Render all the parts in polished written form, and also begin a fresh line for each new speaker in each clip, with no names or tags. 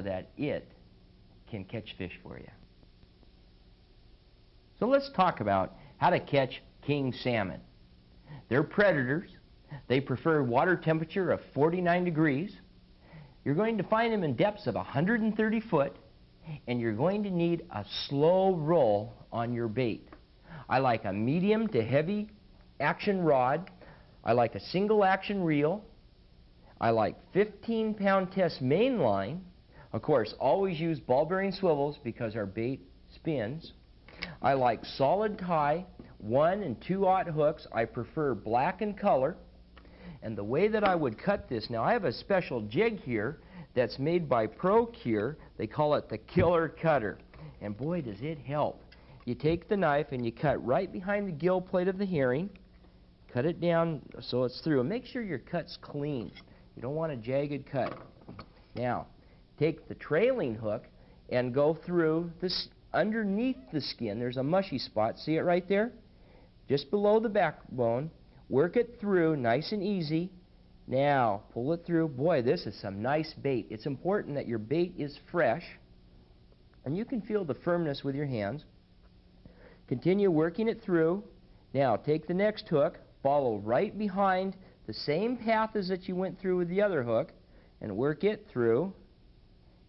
that it can catch fish for you. So let's talk about how to catch king salmon. They're predators. They prefer water temperature of 49 degrees. You're going to find them in depths of 130 foot, and you're going to need a slow roll on your bait. I like a medium to heavy action rod. I like a single action reel. I like 15-pound test main line. Of course, always use ball bearing swivels because our bait spins. I like solid tie, 1 and 2/0 hooks. I prefer black in color. And the way that I would cut this, now I have a special jig here that's made by Procure. They call it the Killer Cutter. And boy, does it help. You take the knife and you cut right behind the gill plate of the herring. Cut it down so it's through. And make sure your cut's clean. You don't want a jagged cut. Now, take the trailing hook and go through this underneath the skin. There's a mushy spot. See it right there? Just below the backbone. Work it through nice and easy. Now, pull it through. Boy, this is some nice bait. It's important that your bait is fresh, and you can feel the firmness with your hands. Continue working it through. Now, take the next hook, follow right behind the same path as that you went through with the other hook, and work it through.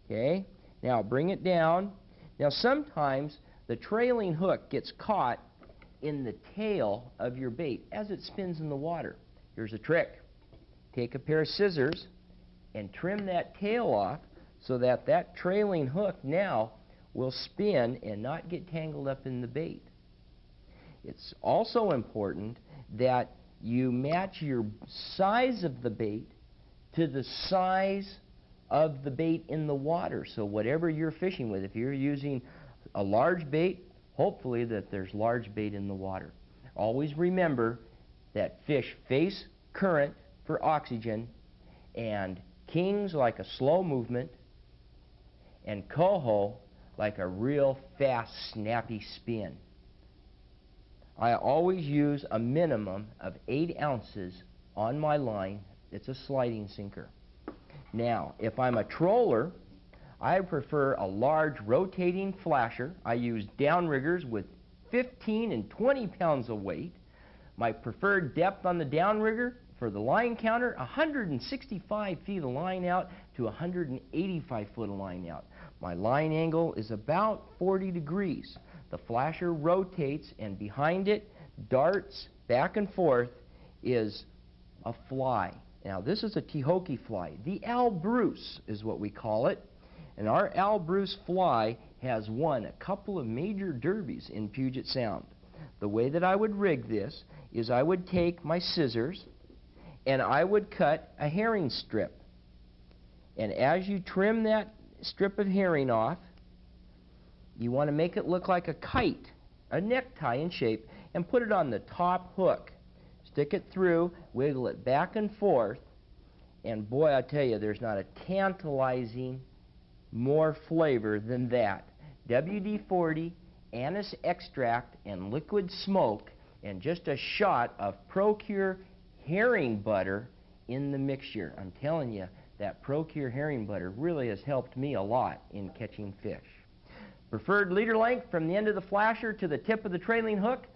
Okay? Now, bring it down. Now, sometimes the trailing hook gets caught in the tail of your bait as it spins in the water. Here's a trick. Take a pair of scissors and trim that tail off so that that trailing hook now will spin and not get tangled up in the bait. It's also important that you match your size of the bait to the size of the bait in the water. So whatever you're fishing with, if you're using a large bait, hopefully that there's large bait in the water. Always remember that fish face current for oxygen, and kings like a slow movement, and coho like a real fast, snappy spin. I always use a minimum of 8 ounces on my line. It's a sliding sinker. Now, if I'm a troller, I prefer a large rotating flasher. I use downriggers with 15 and 20 pounds of weight. My preferred depth on the downrigger for the line counter, 165 feet of line out to 185 foot of line out. My line angle is about 40 degrees. The flasher rotates, and behind it, darts back and forth, is a fly. Now, this is a Tehoki fly. The Al Bruce is what we call it. And our Al Bruce fly has won a couple of major derbies in Puget Sound. The way that I would rig this is I would take my scissors and I would cut a herring strip. And as you trim that strip of herring off, you want to make it look like a kite, a necktie in shape, and put it on the top hook. Stick it through, wiggle it back and forth, and boy, I tell you, there's not a tantalizing more flavor than that. WD-40, anise extract, and liquid smoke, and just a shot of Procure herring butter in the mixture. I'm telling you, that Procure herring butter really has helped me a lot in catching fish. Preferred leader length from the end of the flasher to the tip of the trailing hook,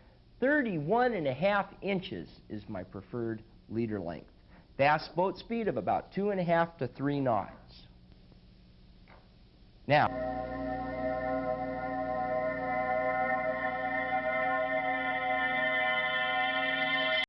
31.5 inches is my preferred leader length. Fast boat speed of about 2.5 to 3 knots. Now,